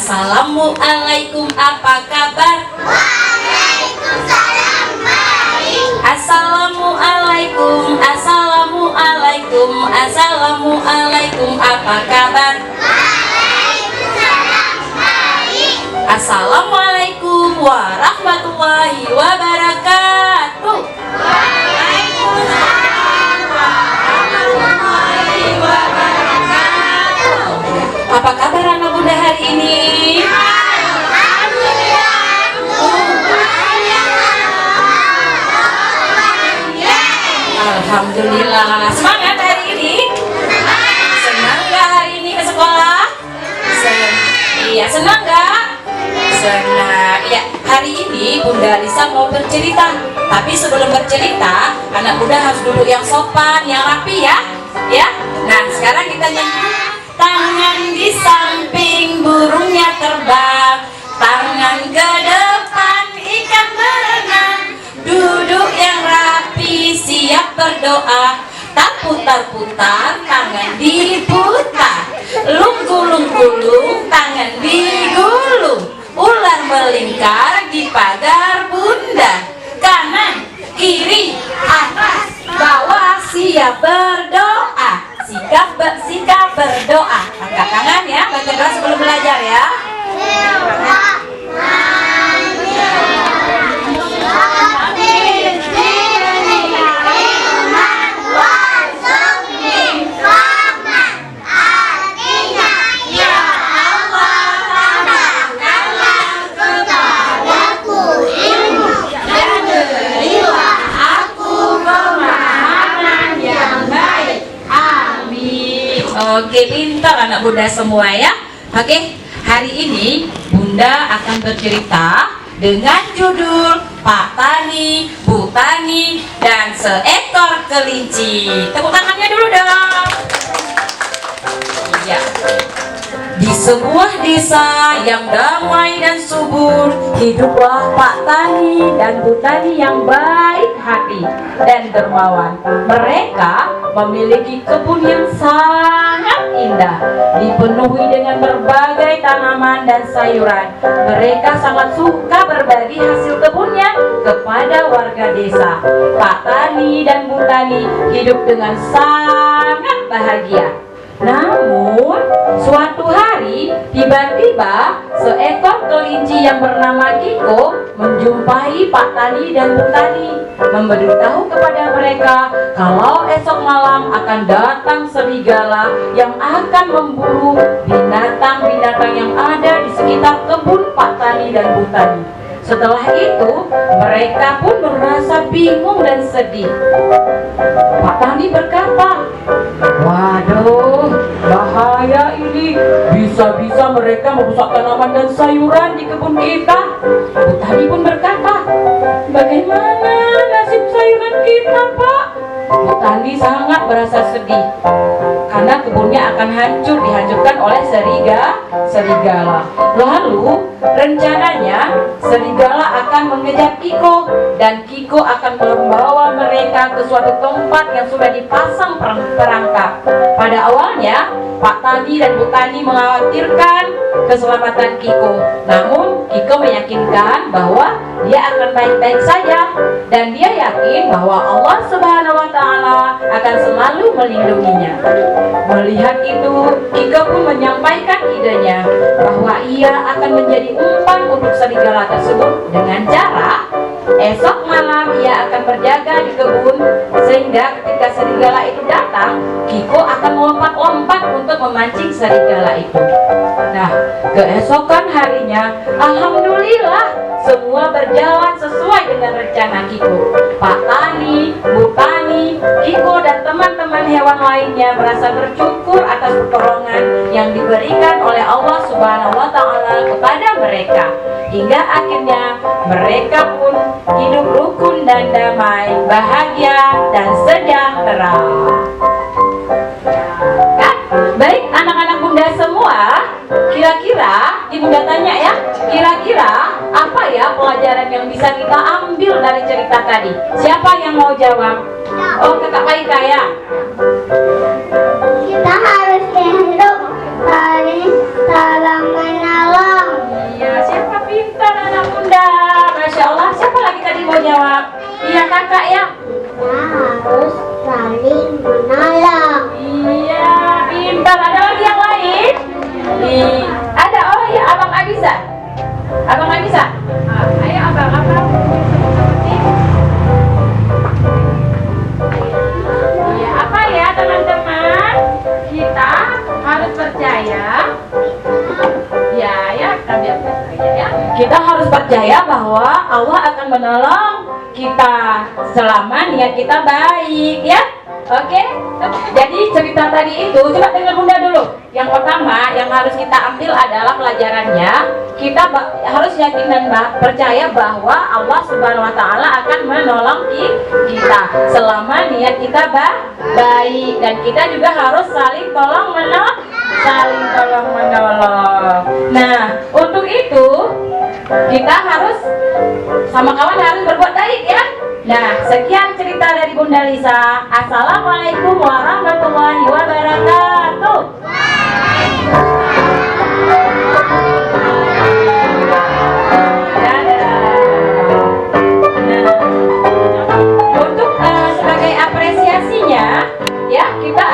Assalamualaikum, apa kabar? Waalaikumsalam, baik. Assalamualaikum, assalamualaikum, assalamualaikum, apa kabar? Waalaikumsalam, baik. Assalamualaikum warahmatullahi wabarakatuh. Waalaikumsalam warahmatullahi wabarakatuh. Apa kabar anak bunda hari ini? Alhamdulillah. Semangat hari ini? Senang gak hari ini ke sekolah? Iya, senang gak? Senang. Ya, hari ini Bunda Lisa mau bercerita. Tapi sebelum bercerita, anak bunda harus duduk yang sopan, yang rapi ya. Ya. Nah, sekarang kita nyanyi. Tangan di samping burungnya terbang, tangan ke depan ikan berenang, duduk yang rapi siap berdoa, tak putar-putar tangan diputar, lung-gulung-gulung tangan digulung, ular melingkar di pagar bunda, kanan kiri atas bawah siap berdoa. Sikap berdoa. Angkat tangan ya, baca doa sebelum belajar ya. Oke, pintar anak bunda semua ya. Oke, hari ini bunda akan bercerita dengan judul Pak Tani, Bu Tani, dan seekor kelinci. Tepuk tangannya dulu dong. Iya. Di sebuah desa yang damai dan subur, hiduplah Pak Tani dan Bu Tani yang baik hati dan dermawan. Mereka memiliki kebun yang sangat indah, dipenuhi dengan berbagai tanaman dan sayuran. Mereka sangat suka berbagi hasil kebunnya kepada warga desa. Pak Tani dan Bu Tani hidup dengan sangat bahagia. Namun, suatu hari tiba-tiba seekor kelinci yang bernama Kiko menjumpai Pak Tani dan Bu Tani, memberitahu kepada mereka kalau esok malam akan datang serigala yang akan memburu binatang-binatang yang ada di sekitar kebun Pak Tani dan Bu Tani. Setelah itu, mereka pun merasa bingung dan sedih. Pak Tani berkata, "Waduh, bahaya ini. Bisa-bisa mereka merusak tanaman dan sayuran di kebun kita." Bu Tani pun berkata, "Bagaimana nasib sayuran kita, Pak?" Bu Tani sangat merasa sedih karena kebunnya akan dihancurkan oleh serigala. Lalu rencananya serigala akan mengejar Kiko dan Kiko akan membawa mereka ke suatu tempat yang sudah dipasang perangkap. Pada awalnya Pak Tani dan Bu Tani mengkhawatirkan keselamatan Kiko. Namun Kiko meyakinkan bahwa dia akan baik-baik saja dan dia yakin bahwa Allah Subhanahu wa Ta'ala akan selalu melindunginya. Melihat itu, Kiko pun menyampaikan idenya bahwa ia akan menjadi umpan untuk serigala tersebut dengan cara esok malam ia akan berjaga di kebun sehingga ketika serigala itu datang, Kiko akan melompat-lompat untuk memancing serigala itu. Nah, keesokan harinya, alhamdulillah semua berjalan sesuai dengan rencana Kiko. Pak Tani, Bu Tani, Kiko dan teman-teman hewan lainnya merasa bersyukur atas pertolongan yang diberikan oleh Allah Subhanahu wa Ta'ala kepada mereka. Hingga akhirnya mereka pun hidup rukun dan damai, bahagia dan sejahtera. Kan? Baik anak-anak bunda semua, kira-kira bunda tanya ya, kira-kira apa ya pelajaran yang bisa kita ambil dari cerita tadi? Siapa yang mau jawab? Oh, kakak Aika ya. Kita harus hidup saling mengenal Kak ya? Kita harus saling menolong. Iya, pintar. Ada lagi yang lain? Ada. Oh ya, Abang Abisa. Abang Abisa. Ayo Abang, Iya, apa ya teman-teman? Kita harus percaya. Ya, tabiat percaya ya. Kita harus percaya bahwa Allah akan menolong kita selama niat kita baik ya. Oke, jadi cerita tadi itu coba dengar Bunda dulu. Yang pertama yang harus kita ambil adalah pelajarannya. Kita harus yakin dan percaya bahwa Allah Subhanahu Wa Taala akan menolong kita selama niat kita baik, dan kita juga harus saling tolong menolong. Nah, untuk itu kita harus sama kawan harus berbuat baik ya. Nah, sekian cerita dari Bunda Lisa. Assalamualaikum warahmatullahi wabarakatuh. Dadah. Nah, untuk sebagai apresiasinya ya, kita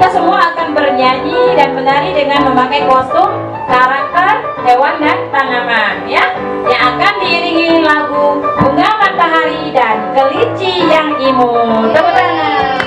semua akan bernyanyi dan menari dengan memakai kostum karakter hewan dan tanaman ya, yang akan diiringi lagu Bunga Matahari dan Kelinci yang Imut. Tepuk tangan.